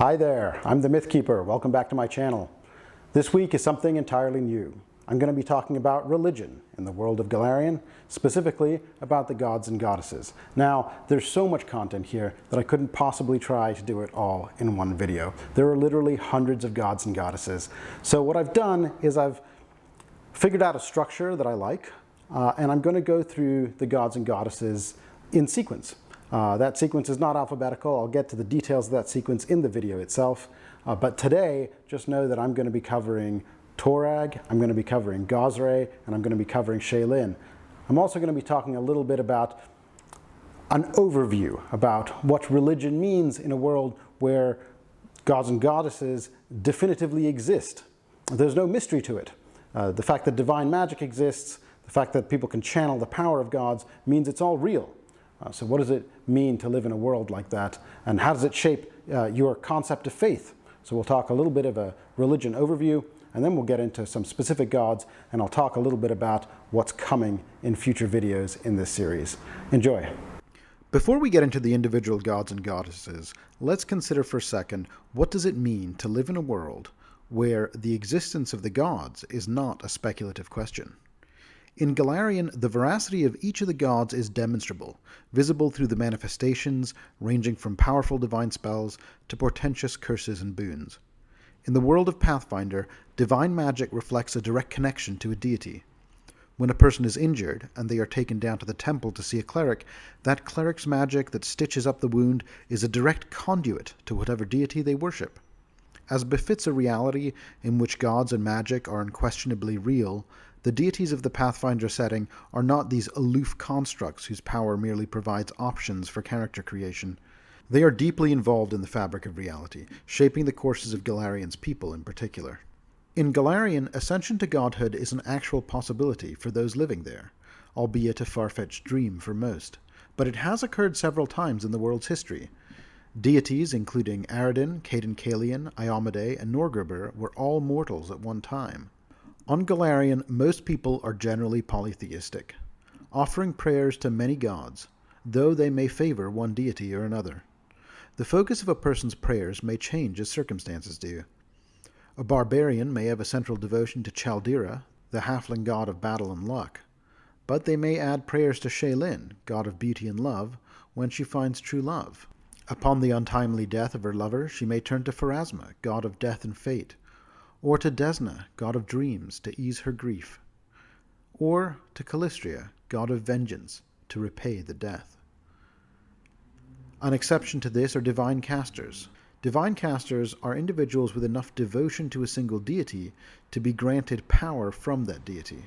Hi there, I'm the Myth Keeper. Welcome back to my channel. This week is something entirely new. I'm going to be talking about religion in the world of Golarion, specifically about the gods and goddesses. Now, there's so much content here that I couldn't possibly try to do it all in one video. There are literally hundreds of gods and goddesses. So what I've done is I've figured out a structure that I like, and I'm going to go through the gods and goddesses in sequence. That sequence is not alphabetical. I'll get to the details of that sequence in the video itself. But today, just know that I'm going to be covering Torag, I'm going to be covering Gozreh, and I'm going to be covering Shelyn. I'm also going to be talking a little bit about an overview about what religion means in a world where gods and goddesses definitively exist. There's no mystery to it. The fact that divine magic exists, the fact that people can channel the power of gods means it's all real. So what does it mean to live in a world like that? And how does it shape your concept of faith? So we'll talk a little bit of a religion overview, and then we'll get into some specific gods, and I'll talk a little bit about what's coming in future videos in this series. Enjoy. Before we get into the individual gods and goddesses, let's consider for a second, what does it mean to live in a world where the existence of the gods is not a speculative question? In Golarion, the veracity of each of the gods is demonstrable, visible through the manifestations, ranging from powerful divine spells to portentous curses and boons. In the world of Pathfinder, divine magic reflects a direct connection to a deity. When a person is injured, and they are taken down to the temple to see a cleric, that cleric's magic that stitches up the wound is a direct conduit to whatever deity they worship. As befits a reality in which gods and magic are unquestionably real, the deities of the Pathfinder setting are not these aloof constructs whose power merely provides options for character creation. They are deeply involved in the fabric of reality, shaping the courses of Golarion's people in particular. In Golarion, ascension to godhood is an actual possibility for those living there, albeit a far-fetched dream for most, but it has occurred several times in the world's history. Deities including Aradin, Caidan-Caelian, Iomedae, and Norgriber were all mortals at one time. On Golarion, most people are generally polytheistic, offering prayers to many gods, though they may favor one deity or another. The focus of a person's prayers may change as circumstances do. A barbarian may have a central devotion to Chaldira, the halfling god of battle and luck, but they may add prayers to Shelyn, god of beauty and love, when she finds true love. Upon the untimely death of her lover, she may turn to Pharasma, god of death and fate, or to Desna, god of dreams, to ease her grief, or to Calistria, god of vengeance, to repay the death. An exception to this are divine casters. Divine casters are individuals with enough devotion to a single deity to be granted power from that deity.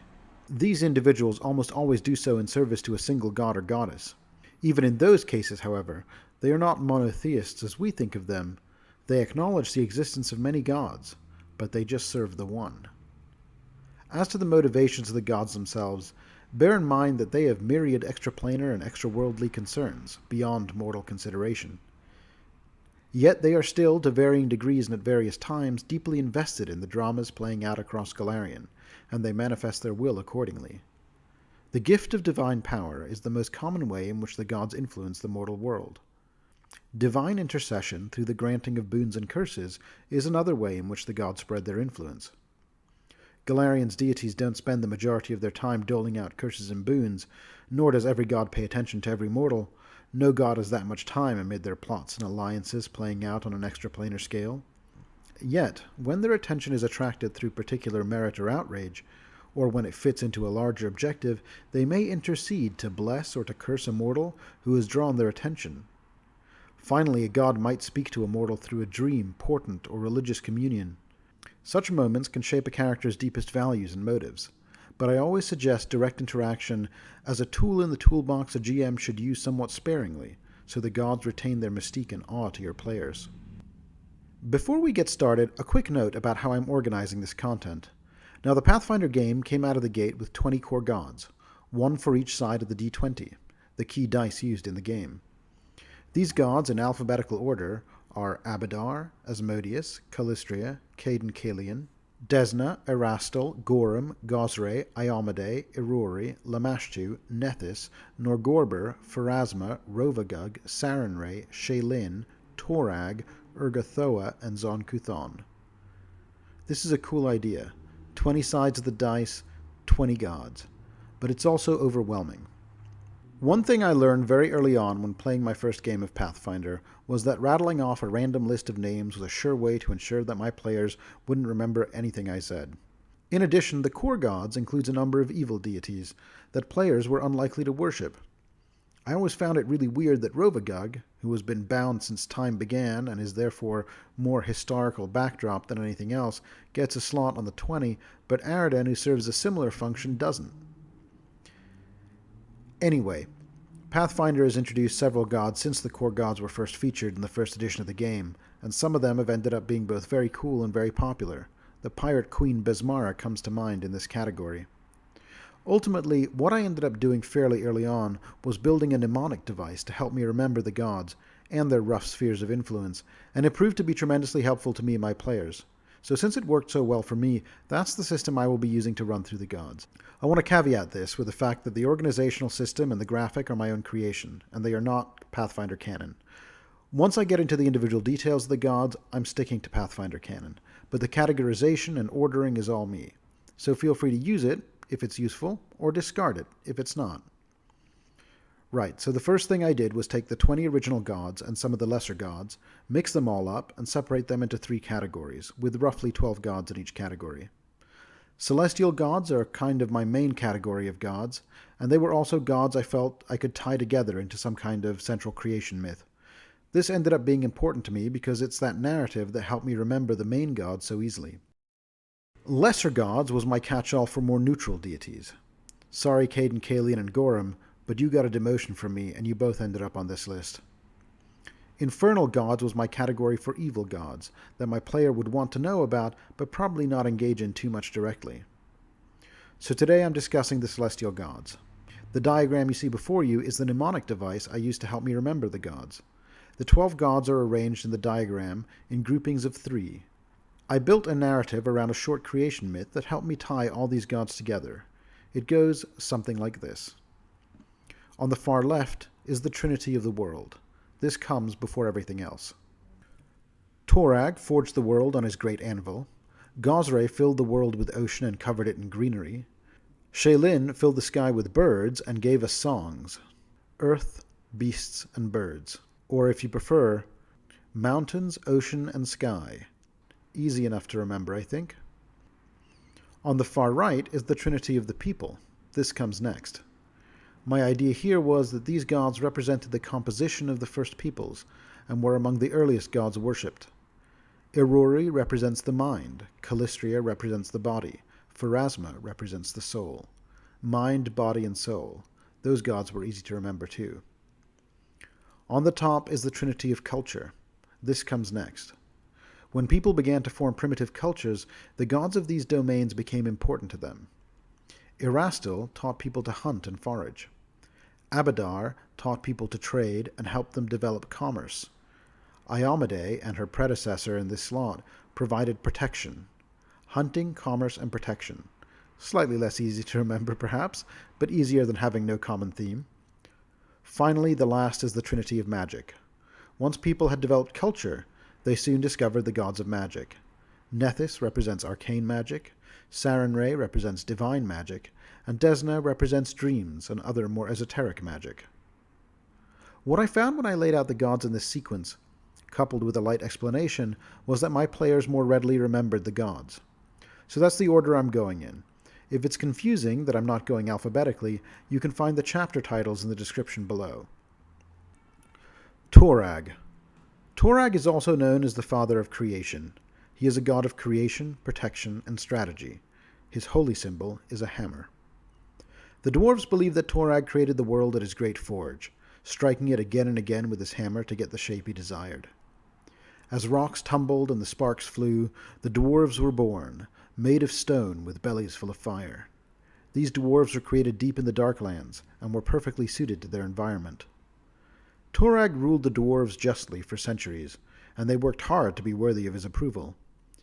These individuals almost always do so in service to a single god or goddess. Even in those cases, however, they are not monotheists as we think of them. They acknowledge the existence of many gods, but they just serve the one. As to the motivations of the gods themselves, bear in mind that they have myriad extraplanar and extraworldly concerns, beyond mortal consideration. Yet they are still, to varying degrees and at various times, deeply invested in the dramas playing out across Golarion, and they manifest their will accordingly. The gift of divine power is the most common way in which the gods influence the mortal world. Divine intercession through the granting of boons and curses is another way in which the gods spread their influence. Golarion's deities don't spend the majority of their time doling out curses and boons, nor does every god pay attention to every mortal. No god has that much time amid their plots and alliances playing out on an extraplanar scale. Yet, when their attention is attracted through particular merit or outrage, or when it fits into a larger objective, they may intercede to bless or to curse a mortal who has drawn their attention. Finally, a god might speak to a mortal through a dream, portent, or religious communion. Such moments can shape a character's deepest values and motives, but I always suggest direct interaction as a tool in the toolbox a GM should use somewhat sparingly, so the gods retain their mystique and awe to your players. Before we get started, a quick note about how I'm organizing this content. Now, the Pathfinder game came out of the gate with 20 core gods, one for each side of the D20, the key dice used in the game. These gods, in alphabetical order, are Abadar, Asmodeus, Calistria, Caidan-Caelian, Desna, Erastil, Gorham, Gozreh, Iomedae, Irori, Lamashtu, Nethys, Norgorber, Pharasma, Rovagug, Sarenrae, Shelyn, Torag, Urgathoa, and Zon-Kuthon. This is a cool idea. 20 sides of the dice, 20 gods. But it's also overwhelming. One thing I learned very early on when playing my first game of Pathfinder was that rattling off a random list of names was a sure way to ensure that my players wouldn't remember anything I said. In addition, the core gods includes a number of evil deities that players were unlikely to worship. I always found it really weird that Rovagug, who has been bound since time began and is therefore more historical backdrop than anything else, gets a slot on the 20, but Aradan, who serves a similar function, doesn't. Anyway, Pathfinder has introduced several gods since the core gods were first featured in the first edition of the game, and some of them have ended up being both very cool and very popular. The pirate queen Besmara comes to mind in this category. Ultimately, what I ended up doing fairly early on was building a mnemonic device to help me remember the gods and their rough spheres of influence, and it proved to be tremendously helpful to me and my players. So since it worked so well for me, that's the system I will be using to run through the gods. I want to caveat this with the fact that the organizational system and the graphic are my own creation, and they are not Pathfinder canon. Once I get into the individual details of the gods, I'm sticking to Pathfinder canon, but the categorization and ordering is all me. So feel free to use it if it's useful, or discard it if it's not. Right, so the first thing I did was take the 20 original gods and some of the lesser gods, mix them all up, and separate them into 3 categories, with roughly 12 gods in each category. Celestial gods are kind of my main category of gods, and they were also gods I felt I could tie together into some kind of central creation myth. This ended up being important to me because it's that narrative that helped me remember the main gods so easily. Lesser gods was my catch-all for more neutral deities. Sorry, Caden, Kalian, and Gorum, but you got a demotion from me, and you both ended up on this list. Infernal gods was my category for evil gods, that my player would want to know about, but probably not engage in too much directly. So today I'm discussing the celestial gods. The diagram you see before you is the mnemonic device I used to help me remember the gods. The 12 gods are arranged in the diagram in groupings of 3. I built a narrative around a short creation myth that helped me tie all these gods together. It goes something like this. On the far left is the Trinity of the world. This comes before everything else. Torag forged the world on his great anvil. Gozreh filled the world with ocean and covered it in greenery. Shelyn filled the sky with birds and gave us songs. Earth, beasts, and birds. Or if you prefer, mountains, ocean, and sky. Easy enough to remember, I think. On the far right is the Trinity of the people. This comes next. My idea here was that these gods represented the composition of the first peoples, and were among the earliest gods worshipped. Irori represents the mind, Calistria represents the body, Pharasma represents the soul. Mind, body, and soul. Those gods were easy to remember too. On the top is the Trinity of culture. This comes next. When people began to form primitive cultures, the gods of these domains became important to them. Erastil taught people to hunt and forage. Abadar taught people to trade and helped them develop commerce. Iomade and her predecessor in this slot provided protection. Hunting, commerce, and protection. Slightly less easy to remember, perhaps, but easier than having no common theme. Finally, the last is the Trinity of magic. Once people had developed culture, they soon discovered the gods of magic. Nethys represents arcane magic, Sarenrae represents divine magic, and Desna represents dreams and other more esoteric magic. What I found when I laid out the gods in this sequence, coupled with a light explanation, was that my players more readily remembered the gods. So that's the order I'm going in. If it's confusing that I'm not going alphabetically, you can find the chapter titles in the description below. Torag. Torag is also known as the father of creation. He is a god of creation, protection, and strategy. His holy symbol is a hammer. The dwarves believe that Torag created the world at his great forge, striking it again and again with his hammer to get the shape he desired. As rocks tumbled and the sparks flew, the dwarves were born, made of stone with bellies full of fire. These dwarves were created deep in the Darklands and were perfectly suited to their environment. Torag ruled the dwarves justly for centuries, and they worked hard to be worthy of his approval.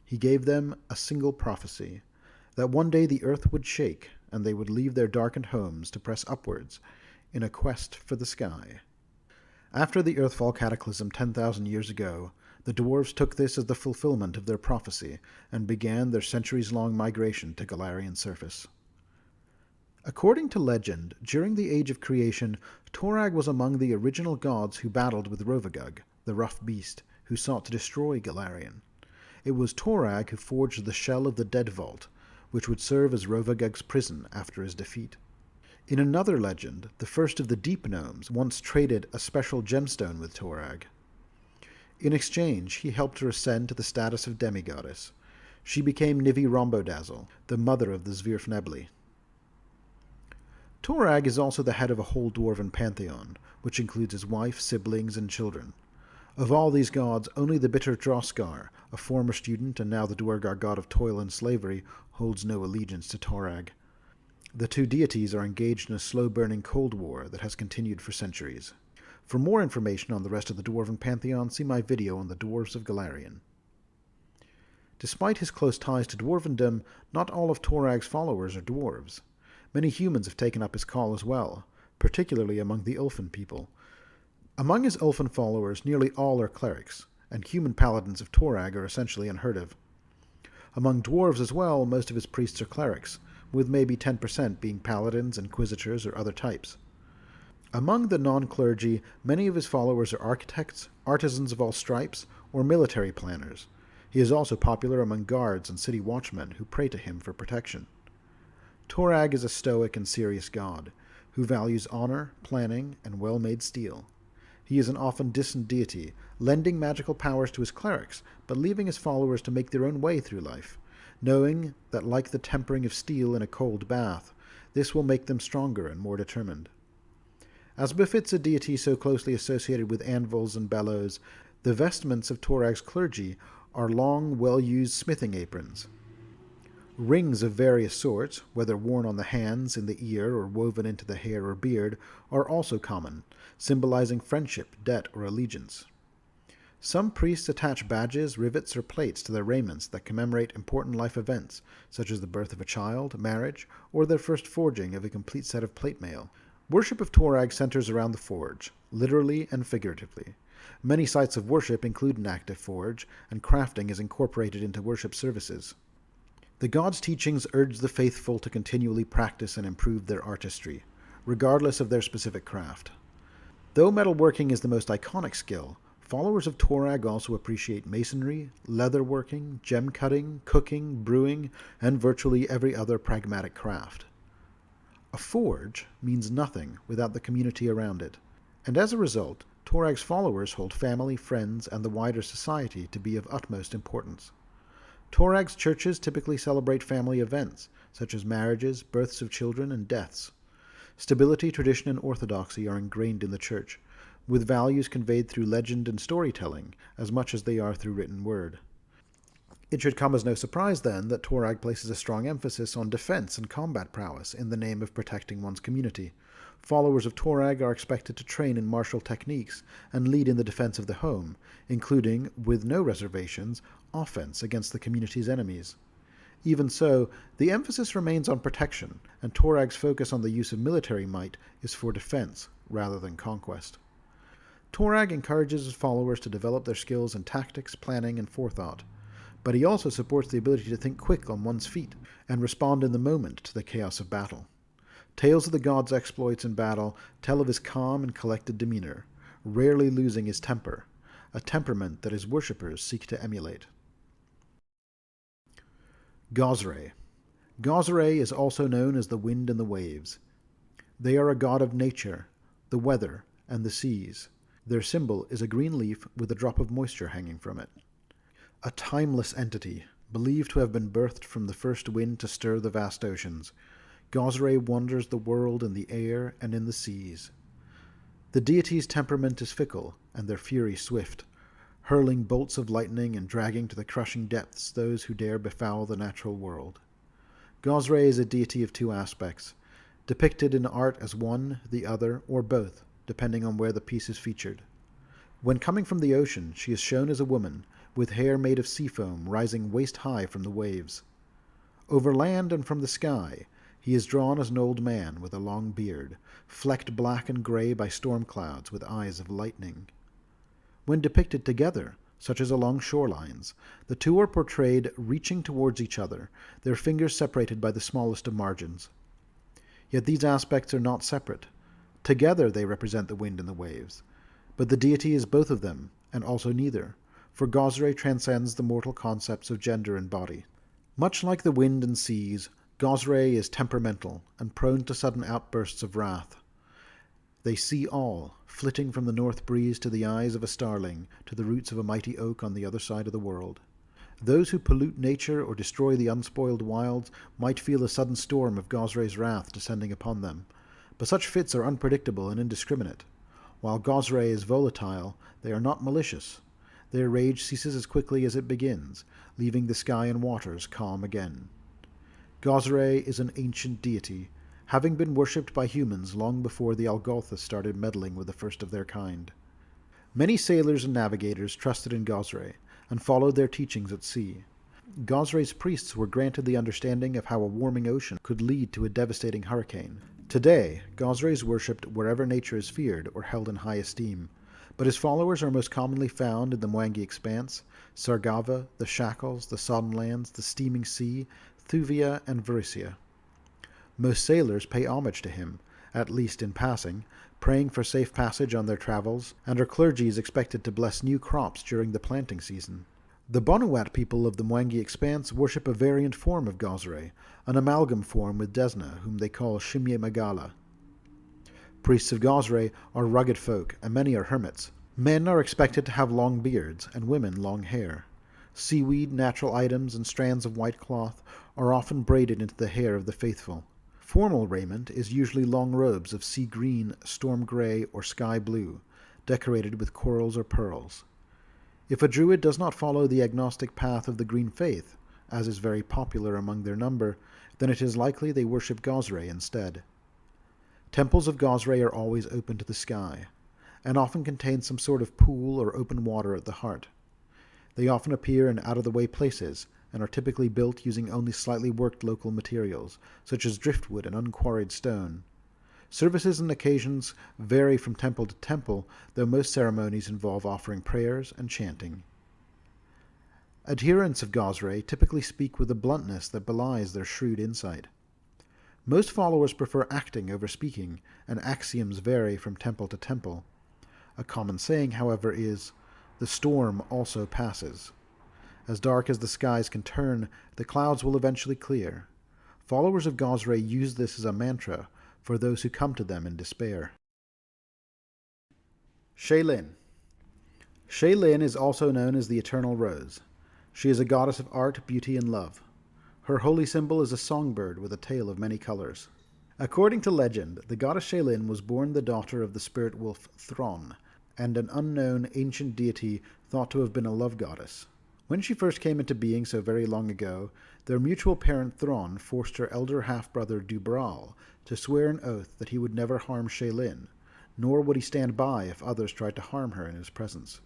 He gave them a single prophecy, that one day the earth would shake, and they would leave their darkened homes to press upwards in a quest for the sky. After the Earthfall cataclysm 10,000 years ago, the dwarves took this as the fulfillment of their prophecy and began their centuries-long migration to Golarion surface. According to legend, during the Age of Creation, Torag was among the original gods who battled with Rovagug, the rough beast, who sought to destroy Golarion. It was Torag who forged the shell of the Dead Vault, which would serve as Rovagug's prison after his defeat. In another legend, the first of the Deep Gnomes once traded a special gemstone with Torag. In exchange, he helped her ascend to the status of demigoddess. She became Nivi Rombodazzle, the mother of the Zvirfnebli. Torag is also the head of a whole dwarven pantheon, which includes his wife, siblings, and children. Of all these gods, only the bitter Droskar, a former student and now the Duergar god of toil and slavery, holds no allegiance to Torag. The two deities are engaged in a slow-burning cold war that has continued for centuries. For more information on the rest of the dwarven pantheon, see my video on the Dwarves of Golarion. Despite his close ties to dwarvendom, not all of Torag's followers are dwarves. Many humans have taken up his call as well, particularly among the Elfin people. Among his Elfin followers, nearly all are clerics, and human paladins of Torag are essentially unheard of. Among dwarves as well, most of his priests are clerics, with maybe 10% being paladins, inquisitors, or other types. Among the non-clergy, many of his followers are architects, artisans of all stripes, or military planners. He is also popular among guards and city watchmen who pray to him for protection. Torag is a stoic and serious god, who values honor, planning, and well-made steel. He is an often distant deity, lending magical powers to his clerics, but leaving his followers to make their own way through life, knowing that like the tempering of steel in a cold bath, this will make them stronger and more determined. As befits a deity so closely associated with anvils and bellows, the vestments of Torag's clergy are long, well-used smithing aprons. Rings of various sorts, whether worn on the hands, in the ear, or woven into the hair or beard, are also common, symbolizing friendship, debt, or allegiance. Some priests attach badges, rivets, or plates to their raiments that commemorate important life events, such as the birth of a child, marriage, or their first forging of a complete set of plate mail. Worship of Torag centers around the forge, literally and figuratively. Many sites of worship include an active forge, and crafting is incorporated into worship services. The god's teachings urge the faithful to continually practice and improve their artistry, regardless of their specific craft. Though metalworking is the most iconic skill, followers of Torag also appreciate masonry, leatherworking, gem cutting, cooking, brewing, and virtually every other pragmatic craft. A forge means nothing without the community around it, and as a result, Torag's followers hold family, friends, and the wider society to be of utmost importance. Torag's churches typically celebrate family events, such as marriages, births of children, and deaths. Stability, tradition, and orthodoxy are ingrained in the church, with values conveyed through legend and storytelling as much as they are through written word. It should come as no surprise, then, that Torag places a strong emphasis on defense and combat prowess in the name of protecting one's community. Followers of Torag are expected to train in martial techniques and lead in the defense of the home, including, with no reservations, offense against the community's enemies. Even so, the emphasis remains on protection, and Torag's focus on the use of military might is for defense rather than conquest. Torag encourages his followers to develop their skills in tactics, planning, and forethought, but he also supports the ability to think quick on one's feet and respond in the moment to the chaos of battle. Tales of the god's exploits in battle tell of his calm and collected demeanor, rarely losing his temper, a temperament that his worshippers seek to emulate. Gozreh. Gozreh is also known as the wind and the waves. They are a god of nature, the weather, and the seas. Their symbol is a green leaf with a drop of moisture hanging from it. A timeless entity, believed to have been birthed from the first wind to stir the vast oceans, Gozreh wanders the world in the air and in the seas. The deity's temperament is fickle, and their fury swift, hurling bolts of lightning and dragging to the crushing depths those who dare befoul the natural world. Gozreh is a deity of two aspects, depicted in art as one, the other, or both, depending on where the piece is featured. When coming from the ocean, she is shown as a woman, with hair made of sea foam rising waist-high from the waves. Over land and from the sky, He is drawn as an old man with a long beard, flecked black and grey by storm clouds with eyes of lightning. When depicted together, such as along shorelines, the two are portrayed reaching towards each other, their fingers separated by the smallest of margins. Yet these aspects are not separate. Together they represent the wind and the waves. But the deity is both of them, and also neither, for Gozreh transcends the mortal concepts of gender and body. Much like the wind and seas, Gozreh is temperamental and prone to sudden outbursts of wrath. They see all, flitting from the north breeze to the eyes of a starling, to the roots of a mighty oak on the other side of the world. Those who pollute nature or destroy the unspoiled wilds might feel a sudden storm of Gozreh's wrath descending upon them, but such fits are unpredictable and indiscriminate. While Gozreh is volatile, they are not malicious. Their rage ceases as quickly as it begins, leaving the sky and waters calm again. Gozreh is an ancient deity, having been worshipped by humans long before the Algolthas started meddling with the first of their kind. Many sailors and navigators trusted in Gozreh, and followed their teachings at sea. Gozreh's priests were granted the understanding of how a warming ocean could lead to a devastating hurricane. Today, Gozreh is worshipped wherever nature is feared or held in high esteem, but his followers are most commonly found in the Mwangi Expanse, Sargava, the Shackles, the Sodden Lands, the Steaming Sea, Thuvia, and Varissia. Most sailors pay homage to him, at least in passing, praying for safe passage on their travels, and our clergy is expected to bless new crops during the planting season. The Bonuat people of the Mwangi Expanse worship a variant form of Gozreh, an amalgam form with Desna, whom they call Shimye Magala. Priests of Gozreh are rugged folk, and many are hermits. Men are expected to have long beards, and women long hair. Seaweed, natural items, and strands of white cloth are often braided into the hair of the faithful. Formal raiment is usually long robes of sea green, storm grey, or sky blue, decorated with corals or pearls. If a druid does not follow the agnostic path of the green faith, as is very popular among their number, then it is likely they worship Gozreh instead. Temples of Gozreh are always open to the sky, and often contain some sort of pool or open water at the heart. They often appear in out-of-the-way places, and are typically built using only slightly worked local materials, such as driftwood and unquarried stone. Services and occasions vary from temple to temple, though most ceremonies involve offering prayers and chanting. Adherents of Gozreh typically speak with a bluntness that belies their shrewd insight. Most followers prefer acting over speaking, and axioms vary from temple to temple. A common saying, however, is, "The storm also passes." As dark as the skies can turn, the clouds will eventually clear. Followers of Gozreh use this as a mantra for those who come to them in despair. Shelyn. Shelyn is also known as the Eternal Rose. She is a goddess of art, beauty, and love. Her holy symbol is a songbird with a tail of many colors. According to legend, the goddess Shelyn was born the daughter of the spirit wolf Thron, and an unknown ancient deity thought to have been a love goddess. When she first came into being so very long ago, their mutual parent Thron forced her elder half-brother Dubral to swear an oath that he would never harm Shelyn, nor would he stand by if others tried to harm her in his presence.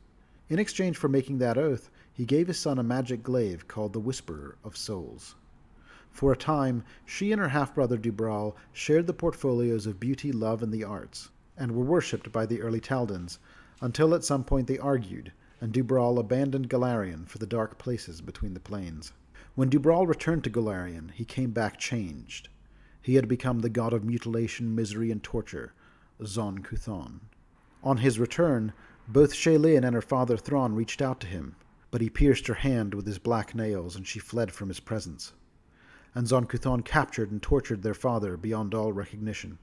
In exchange for making that oath, he gave his son a magic glaive called the Whisperer of Souls. For a time, she and her half-brother Dubral shared the portfolios of beauty, love, and the arts, and were worshipped by the early Taldans, until at some point they argued, and Dubral abandoned Golarion for the dark places between the plains. When Dubral returned to Golarion, he came back changed. He had become the god of mutilation, misery, and torture, Zon Kuthon. On his return, both Shelyn and her father Thron reached out to him, but he pierced her hand with his black nails, and she fled from his presence. And Zon Kuthon captured and tortured their father beyond all recognition.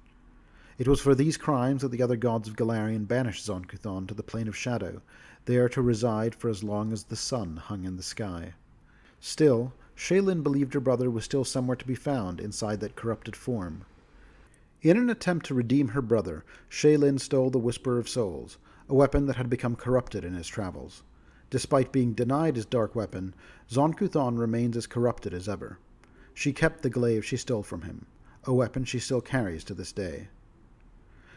It was for these crimes that the other gods of Golarion banished Zon Kuthon to the Plane of Shadow, there to reside for as long as the sun hung in the sky. Still, Shelyn believed her brother was still somewhere to be found inside that corrupted form. In an attempt to redeem her brother, Shelyn stole the Whisperer of Souls, a weapon that had become corrupted in his travels. Despite being denied his dark weapon, Zon Kuthon remains as corrupted as ever. She kept the glaive she stole from him, a weapon she still carries to this day.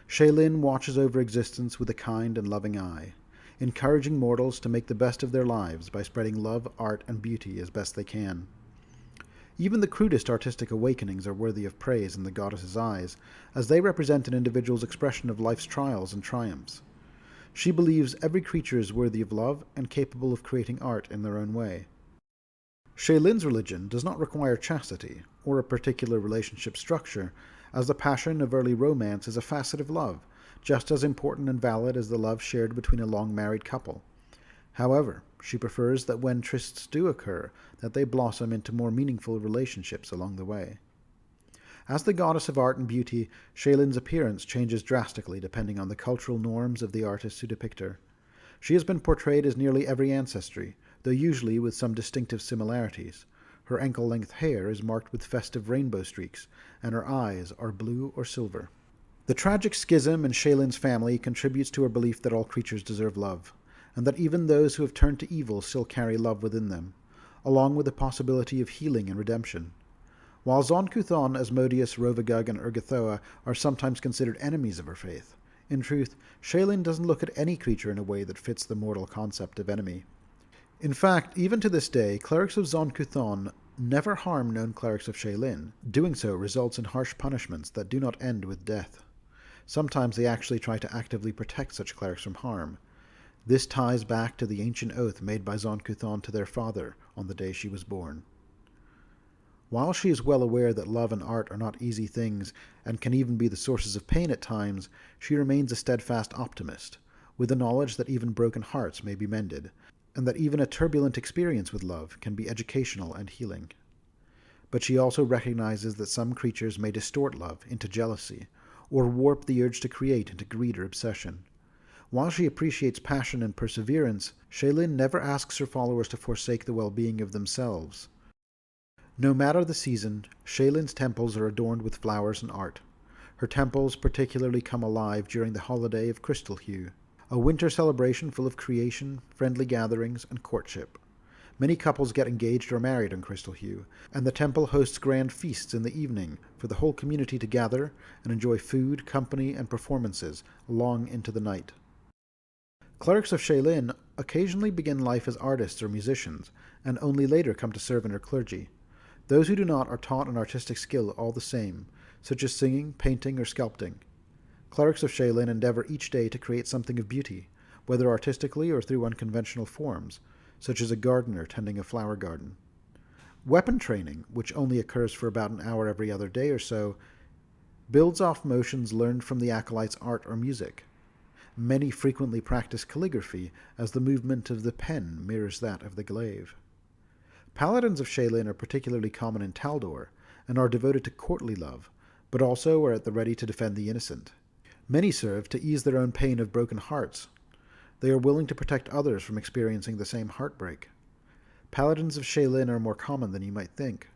Shelyn watches over existence with a kind and loving eye, encouraging mortals to make the best of their lives by spreading love, art, and beauty as best they can. Even the crudest artistic awakenings are worthy of praise in the goddess's eyes, as they represent an individual's expression of life's trials and triumphs. She believes every creature is worthy of love and capable of creating art in their own way. Shelyn's religion does not require chastity or a particular relationship structure, as the passion of early romance is a facet of love, just as important and valid as the love shared between a long-married couple. However, she prefers that when trysts do occur, that they blossom into more meaningful relationships along the way. As the goddess of art and beauty, Shelyn's appearance changes drastically depending on the cultural norms of the artists who depict her. She has been portrayed as nearly every ancestry, though usually with some distinctive similarities. Her ankle-length hair is marked with festive rainbow streaks, and her eyes are blue or silver. The tragic schism in Shelyn's family contributes to her belief that all creatures deserve love, and that even those who have turned to evil still carry love within them, along with the possibility of healing and redemption. While Zon-Kuthon, Asmodeus, Rovagug, and Urgathoa are sometimes considered enemies of her faith, in truth, Shelyn doesn't look at any creature in a way that fits the mortal concept of enemy. In fact, even to this day, clerics of Zon-Kuthon never harm known clerics of Shelyn. Doing so results in harsh punishments that do not end with death. Sometimes they actually try to actively protect such clerics from harm. This ties back to the ancient oath made by Zon-Kuthon to their father on the day she was born. While she is well aware that love and art are not easy things and can even be the sources of pain at times, she remains a steadfast optimist, with the knowledge that even broken hearts may be mended, and that even a turbulent experience with love can be educational and healing. But she also recognizes that some creatures may distort love into jealousy, or warp the urge to create into greed or obsession. While she appreciates passion and perseverance, Shelyn never asks her followers to forsake the well-being of themselves. No matter the season, Shelyn's temples are adorned with flowers and art. Her temples particularly come alive during the holiday of Crystal Hue, a winter celebration full of creation, friendly gatherings, and courtship. Many couples get engaged or married on Crystal Hue, and the temple hosts grand feasts in the evening for the whole community to gather and enjoy food, company, and performances long into the night. Clerics of Shelyn occasionally begin life as artists or musicians, and only later come to serve in her clergy. Those who do not are taught an artistic skill all the same, such as singing, painting, or sculpting. Clerics of Shelyn endeavor each day to create something of beauty, whether artistically or through unconventional forms, such as a gardener tending a flower garden. Weapon training, which only occurs for about an hour every other day or so, builds off motions learned from the acolyte's art or music. Many frequently practice calligraphy, as the movement of the pen mirrors that of the glaive. Paladins of Shelyn are particularly common in Taldor, and are devoted to courtly love, but also are at the ready to defend the innocent. Many serve to ease their own pain of broken hearts. They are willing to protect others from experiencing the same heartbreak. Paladins of Shelyn are more common than you might think.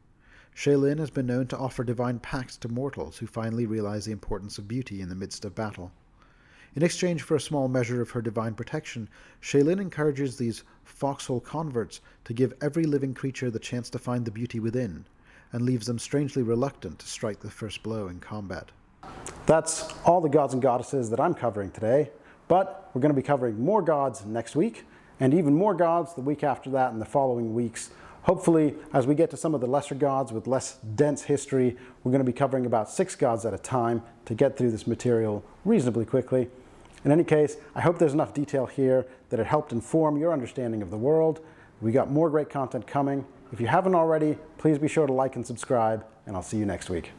Shelyn has been known to offer divine pacts to mortals who finally realize the importance of beauty in the midst of battle. In exchange for a small measure of her divine protection, Shelyn encourages these foxhole converts to give every living creature the chance to find the beauty within, and leaves them strangely reluctant to strike the first blow in combat. That's all the gods and goddesses that I'm covering today, but we're going to be covering more gods next week, and even more gods the week after that and the following weeks. Hopefully, as we get to some of the lesser gods with less dense history, we're going to be covering about 6 gods at a time to get through this material reasonably quickly. In any case, I hope there's enough detail here that it helped inform your understanding of the world. We got more great content coming. If you haven't already, please be sure to like and subscribe, and I'll see you next week.